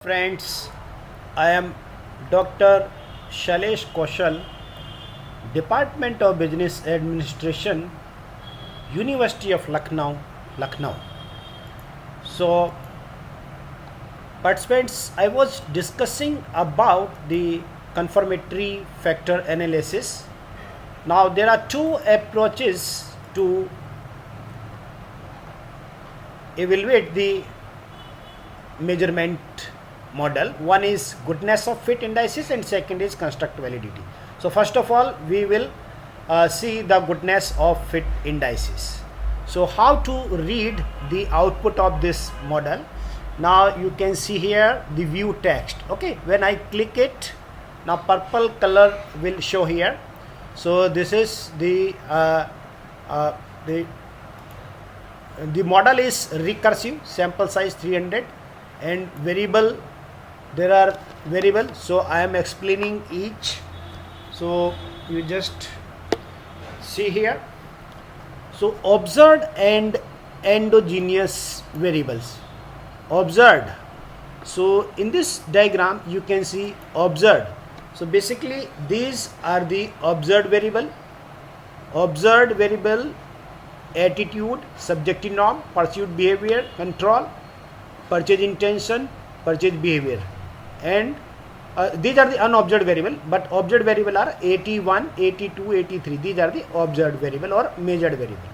Friends, I am Dr. Shailesh Kaushal, Department of Business Administration, University of Lucknow, Lucknow. So, participants, I was discussing about the confirmatory factor analysis. Now, there are two approaches to evaluate the measurement model. One is goodness of fit indices and second is construct validity. So first of all we will see the goodness of fit indices. So how to read the output of this model? Now you can see here the view text. Okay, when I click it, now purple color will show here. So this is the model is recursive, sample size 300, and variable, there are variable, so I am explaining each. So you just see here. So observed and endogenous variables. Observed, so in this diagram you can see observed. So basically these are the observed variable. Observed variable: attitude, subjective norm, pursuit behavior, control, purchase intention, purchase behavior, and these are the unobserved variable. But observed variable are 81, 82, 83. These are the observed variable or measured variable.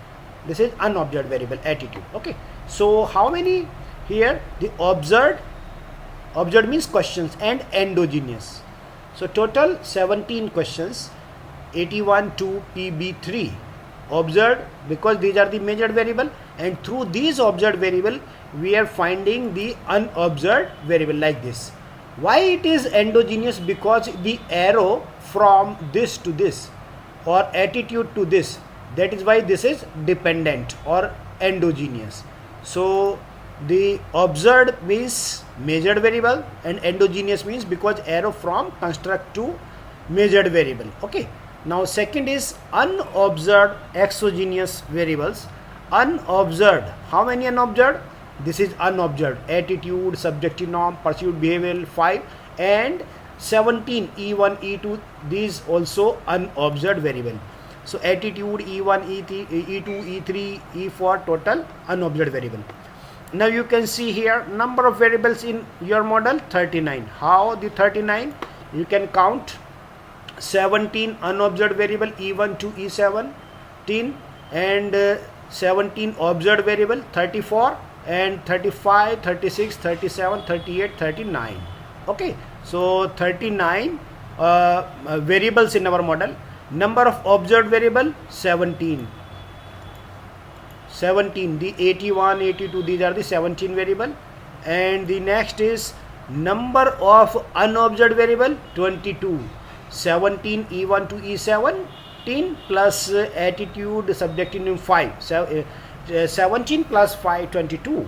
This is unobserved variable, attitude. Okay, so how many here? The observed means questions, and endogenous. So total 17 questions, 81 to PB3 observed, because these are the measured variable, and through these observed variable we are finding the unobserved variable like this. Why it is endogenous? Because the arrow from this to this or attitude to this, that is why this is dependent or endogenous. So the observed means measured variable and endogenous means because arrow from construct to measured variable. Okay, now second is unobserved exogenous variables. Unobserved, how many unobserved? This is unobserved: attitude, subjective norm, pursuit behavior 5, and 17 E1, E2, these also unobserved variable. So attitude, E1, E2, E3, E4, total unobserved variable. Now you can see here number of variables in your model, 39. How the 39? You can count 17 unobserved variable E1 to E17, and 17 observed variable 34, and 35, 36, 37, 38, 39. Okay, so 39 variables in our model. Number of observed variable 17. The 81, 82, these are the 17 variable. And the next is number of unobserved variable 22. 17 E1 to E17 plus attitude, subjective norm 5. 17 plus 5, 22.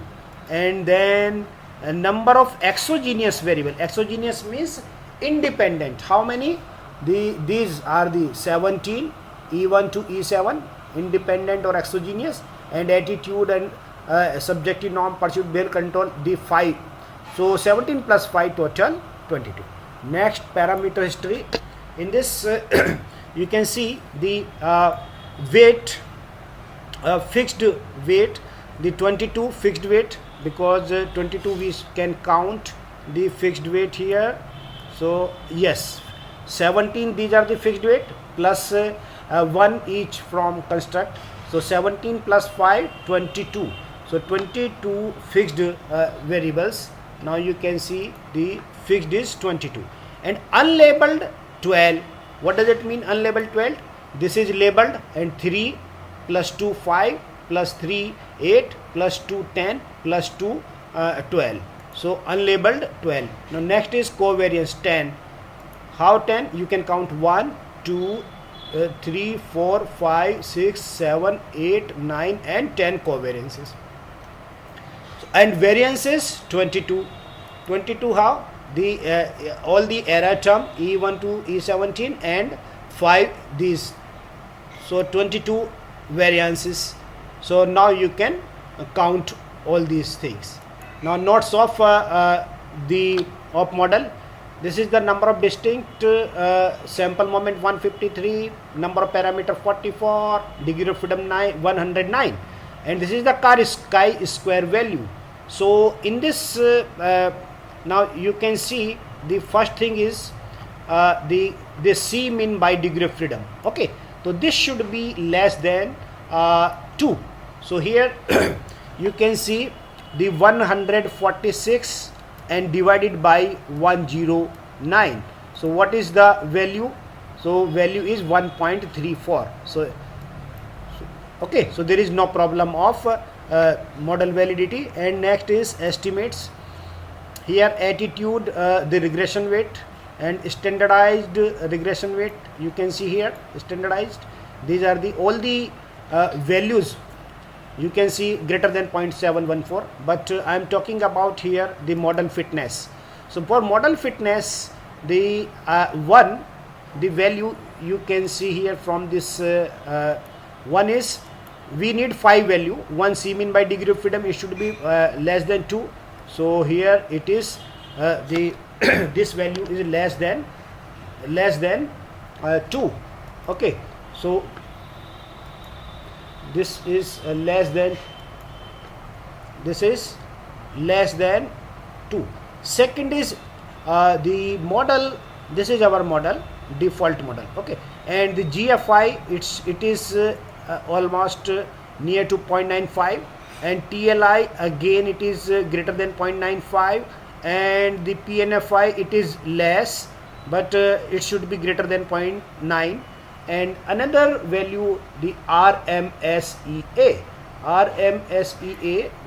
And then a number of exogenous variable. Exogenous means independent. How many? These are the 17 E1 to E7, independent or exogenous, and attitude and subjective norm, pursuit behavior, control, the 5. So 17 plus 5, total 22. Next, parameter history. In this you can see the weight, fixed weight, the 22 fixed weight, because 22 we can count the fixed weight here. So yes, 17 these are the fixed weight plus 1 each from construct. So 17 plus 5, 22. So 22 fixed variables. Now you can see the fixed is 22, and unlabeled 12. What does it mean, unlabeled 12? This is labeled, and 3 plus 2 5 plus 3 8 plus 2 10 plus 2 12. So unlabeled 12. Now next is covariance 10. How 10? You can count 1, 2, 3, 4, 5, 6, 7, 8, 9, and 10 covariances. And variances 22. 22 how? The all the error term E1 to E17 and 5 these. So 22 variances. So now you can count all these things. Now notes of the of model. This is the number of distinct sample moment 153, number of parameter 44, degree of freedom 109, and this is the chi-square value. So in this now you can see the first thing is the C mean by degree of freedom. Okay, so this should be less than 2. So here you can see the 146 and divided by 109. So what is the value? So value is 1.34. So okay, so there is no problem of model validity. And next is estimates. Here attitude, the regression weight, and standardized regression weight. You can see here standardized. These are the all the values. You can see greater than 0.714, but I am talking about here the model fitness. So for model fitness, the the value you can see here from this one is we need 5 value. One C mean by degree of freedom, it should be less than 2. So here it is the this value is less than 2. Okay, so this is less than 2. Second is the model. This is our model, default model. Okay, and the GFI it is almost near to 0.95, and TLI again it is greater than 0.95, and the PNFI it is less, but it should be greater than 0.9. And another value, the RMSEA,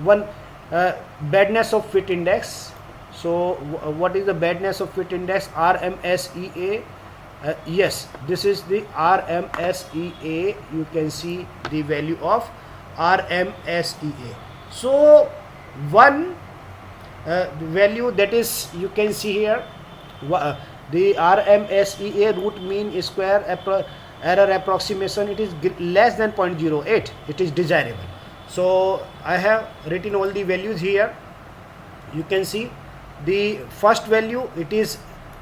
one badness of fit index. So what is the badness of fit index? RMSEA, yes, this is the RMSEA. You can see the value of RMSEA. So one value, that is, you can see here the RMSEA root mean square error approximation, it is less than 0.08. It is desirable. So I have written all the values here. You can see the first value, it is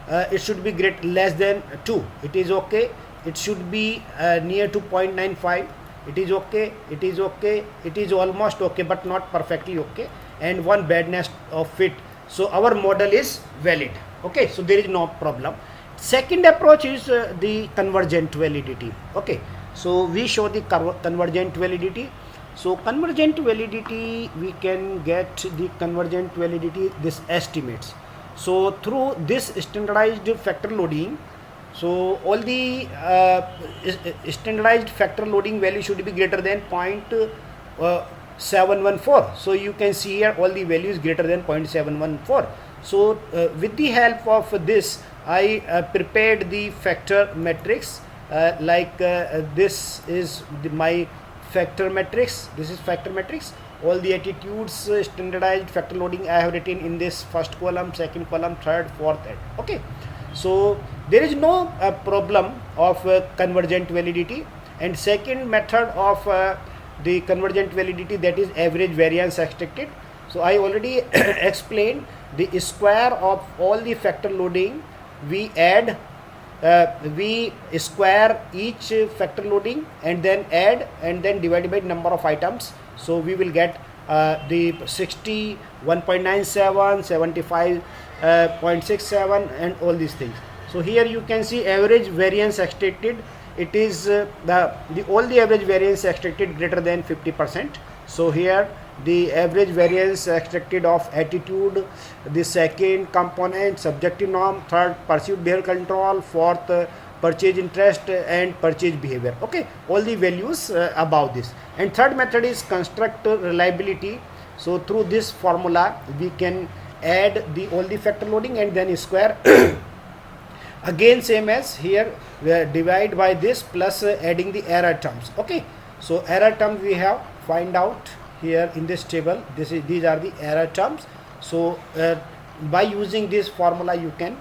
it should be less than 2. It is okay. It should be near to 0.95. It is okay. It is okay. It is almost okay, but not perfectly okay. And one badness of fit. So our model is valid. Okay, so there is no problem. Second approach is the convergent validity. Okay, so we show the convergent validity. So convergent validity, we can get the convergent validity, this estimates. So through this standardized factor loading, so all the standardized factor loading value should be greater than 0.714. So you can see here all the values greater than 0.714. So with the help of this, I prepared the factor matrix this is my factor matrix. This is factor matrix. All the attitudes, standardized factor loading I have written in this first column, second column, third, fourth, okay. So there is no problem of convergent validity. And second method of the convergent validity, that is average variance extracted. So I already explained the square of all the factor loading. We add, we square each factor loading and then add and then divide by number of items. So we will get the 61.97, 75.67 and all these things. So here you can see average variance extracted. It is all the average variance extracted greater than 50%. So here the average variance extracted of attitude, the second component subjective norm, third perceived behavior control, fourth purchase interest and purchase behavior. Okay, all the values above this. And third method is construct reliability. So through this formula we can add the all the factor loading and then square. Again same as here, we divide by this plus adding the error terms. Okay, so error terms we have find out here in this table. These are the error terms. So by using this formula you can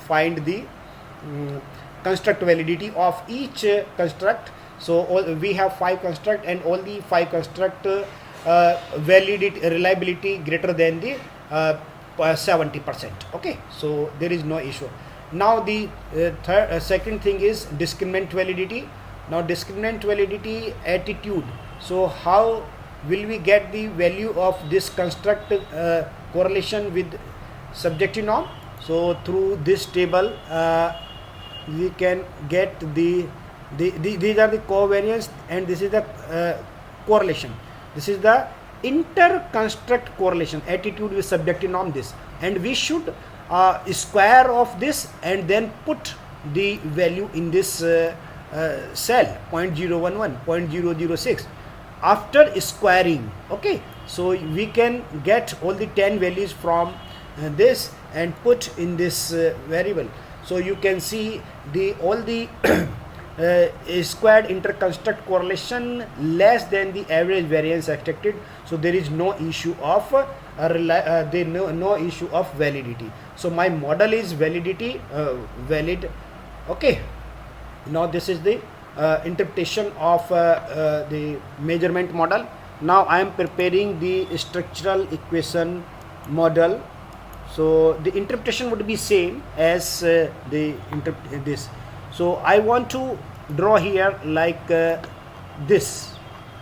find the construct validity of each construct. So we have 5 construct and all the 5 construct validity reliability greater than the 70%. Okay, so there is no issue. Now the second thing is discriminant validity. Now discriminant validity attitude. So how will we get the value of this construct correlation with subjective norm? So through this table we can get these are the covariance, and this is the correlation. This is the inter-construct correlation, attitude with subjective norm, this, and we should square of this and then put the value in this cell 0.011, 0.006 after squaring. Okay, so we can get all the 10 values from this and put in this variable. So you can see all the squared interconstruct correlation less than the average variance expected. So there is no issue of no issue of validity. So my model is validity valid. Okay, now this is the interpretation of the measurement model. Now I am preparing the structural equation model. So the interpretation would be same as this. So I want to draw here like this.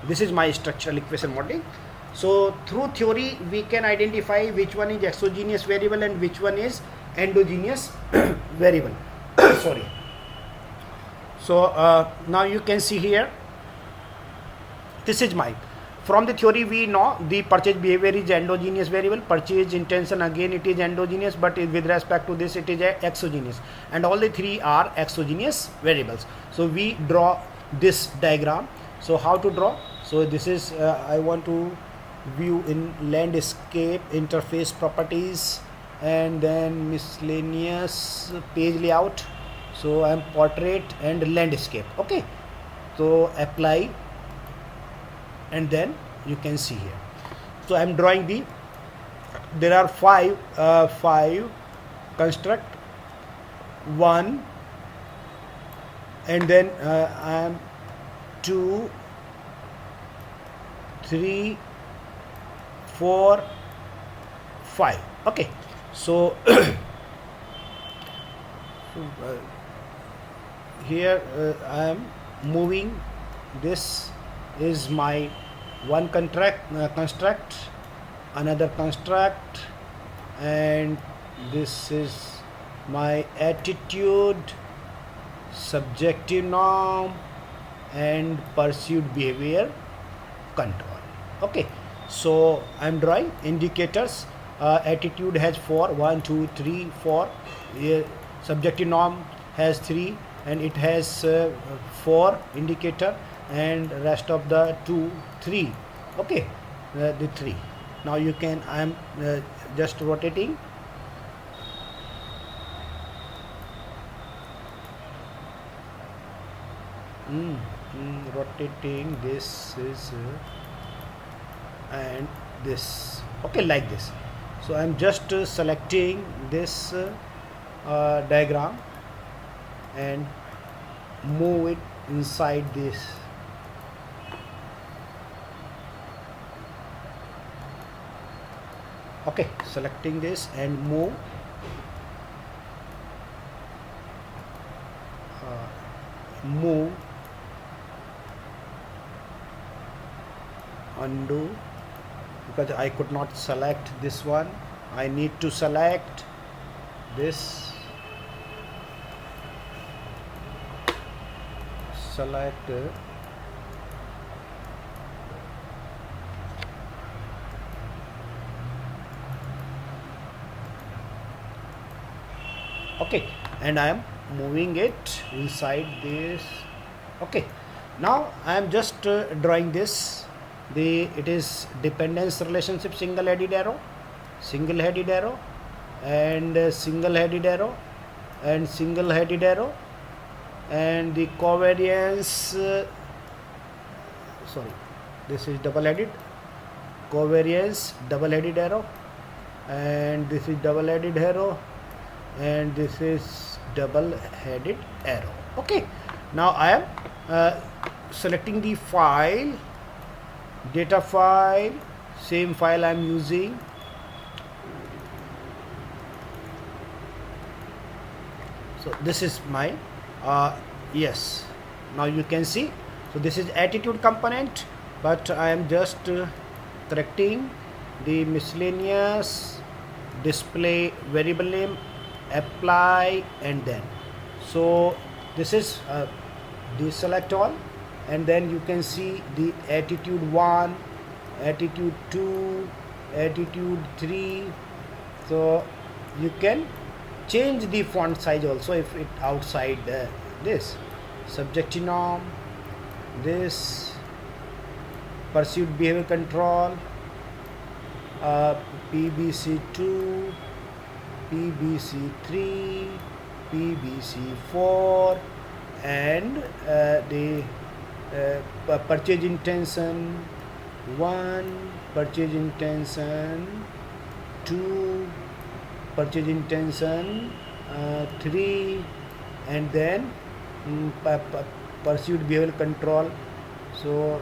This is my structural equation modeling. So through theory we can identify which one is exogenous variable and which one is endogenous variable. Sorry. So now you can see here, this is my, from the theory we know the purchase behavior is endogenous variable, purchase intention again it is endogenous, but with respect to this it is exogenous, and all the three are exogenous variables. So we draw this diagram. So how to draw? So this is I want to view in landscape, interface properties, and then miscellaneous page layout. So I am portrait and landscape. Okay, so apply, and then you can see here. So I am drawing there are five construct, one, and then I am 2, 3, 4, 5. Okay, so here I am moving. This is my one construct, another construct, and this is my attitude, subjective norm, and perceived behavior control. Okay, so I am drawing indicators. Attitude has 4, 1, 2, 3, 4. Here subjective norm has 3, and it has 4 indicator, and rest of the 2, 3. Okay, the 3. Now you can, I am just rotating. Rotating, this is and this. Okay, like this. So I am just selecting this diagram and move it inside this. Okay, selecting this and move. Move, undo, because I could not select this one. I need to select this, select okay, and I am moving it inside this. Okay, now I am just drawing this. It is dependence relationship, single headed arrow, and single headed arrow, and single headed arrow, and the covariance sorry, this is double headed, covariance double headed arrow, and this is double headed arrow, and this is double headed arrow. Okay, now I am selecting the file, data file, same file I am using, So this is my yes, now you can see. So this is attitude component, but I am just correcting the miscellaneous display variable name, apply, and then so this is deselect all, and then you can see the attitude 1, attitude 2, attitude 3. So you can change the font size also if it outside this subjective norm, this pursuit behavior control, PBC2, PBC3, PBC4, and the purchase intention 1, purchase intention 2, purchase intention 3, and then pursuit behavior control. So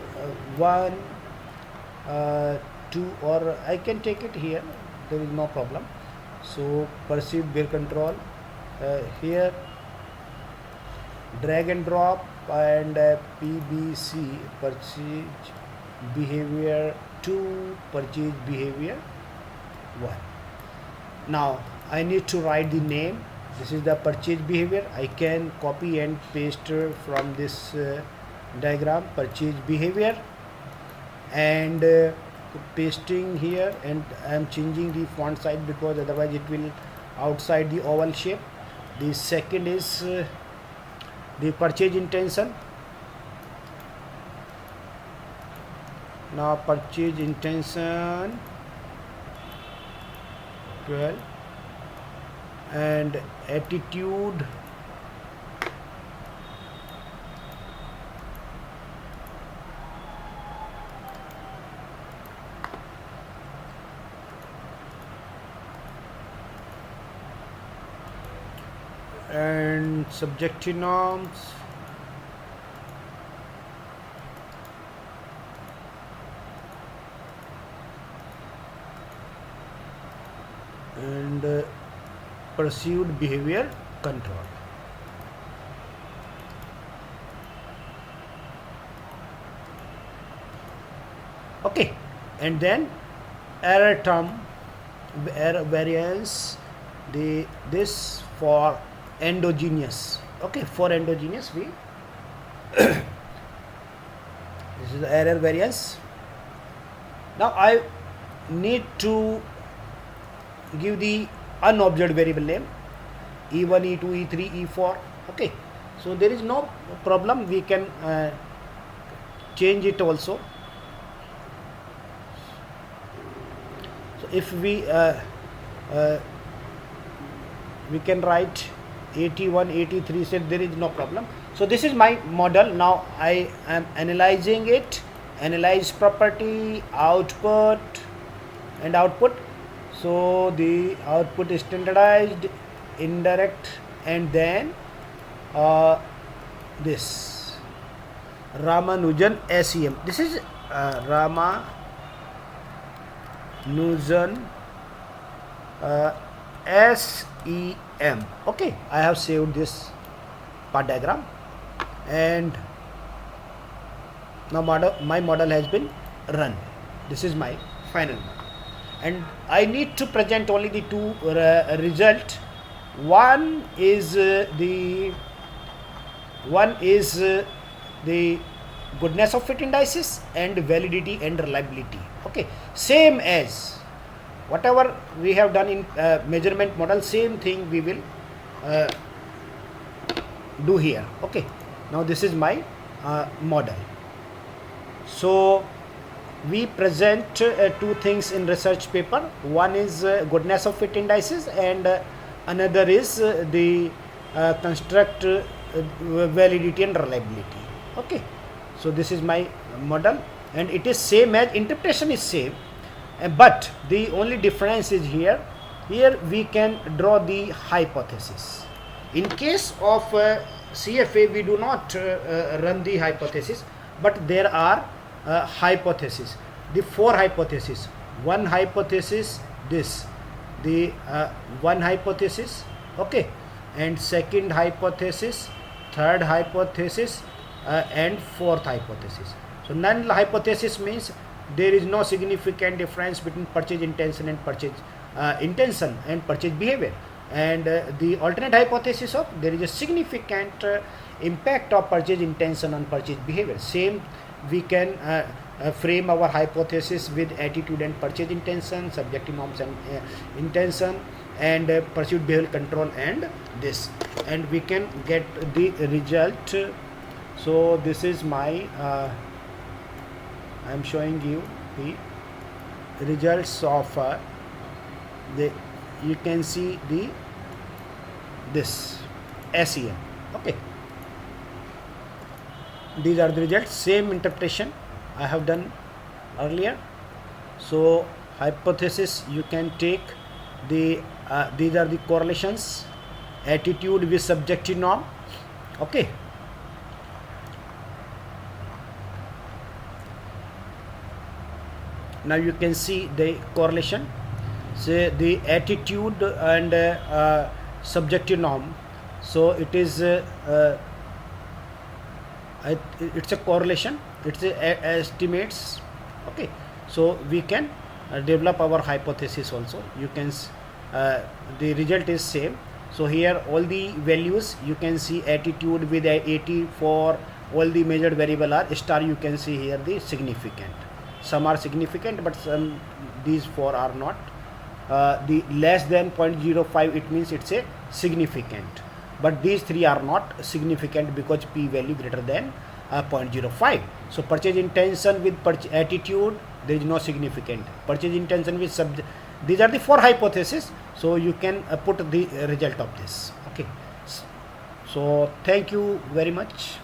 1, 2, or I can take it here, there is no problem. So pursuit behavior control here, drag and drop, and PBC purchase behavior 2, purchase behavior 1. Now I need to write the name. This is the purchase behavior. I can copy and paste from this diagram purchase behavior, and pasting here, and I am changing the font size because otherwise it will outside the oval shape. The second is the purchase intention. Now purchase intention 12, and attitude and subjective norms, and pursued behavior control. Okay, and then error term, error variance, this for endogenous. Okay, for endogenous we this is the error variance. Now I need to give the unobserved variable name E1, E2, E3, E4. Okay, so there is no problem, we can change it also. So if we can write 81, 83, said there is no problem. So this is my model. Now I am analyzing it, analyze property, output, and output. So the output is standardized, indirect, and then this Ramanujan SEM. This is Ramanujan SEM. Okay, I have saved this part diagram, and now my model has been run. This is my final model, and I need to present only the two result. One is the goodness of fit indices and validity and reliability. Okay, same as whatever we have done in measurement model, same thing we will do here. Okay, now this is my model. So we present two things in research paper. One is goodness of fit indices, and another is the construct validity and reliability. Okay, so this is my model, and it is same as interpretation is same, but the only difference is here we can draw the hypothesis. In case of CFA we do not run the hypothesis, but there are hypothesis, the four hypotheses. One hypothesis, this the one hypothesis, okay, and second hypothesis, third hypothesis, and fourth hypothesis. So null hypothesis means there is no significant difference between purchase intention and purchase behavior. And the alternate hypothesis of there is a significant impact of purchase intention on purchase behavior. Same we can frame our hypothesis with attitude and purchase intention, subjective norms and intention, and pursuit behavior control, and this, and we can get the result. So this is my I am showing you the results of the, you can see the this SEM. Okay, these are the results, same interpretation I have done earlier. So hypothesis, you can take the these are the correlations, attitude with subjective norm. Okay, now you can see the correlation. Say the attitude and subjective norm, so it is it's a correlation, it's estimates. Okay, so we can develop our hypothesis also. You can the result is same. So here all the values you can see, attitude with 80 for all the measured variable are star. You can see here the significant, some are significant but some, these four are not. The less than 0.05, it means it's a significant, but these three are not significant because p value greater than 0.05. So purchase intention with attitude, there is no significant. Purchase intention with these are the four hypotheses. So you can put the result of this. Okay, so thank you very much.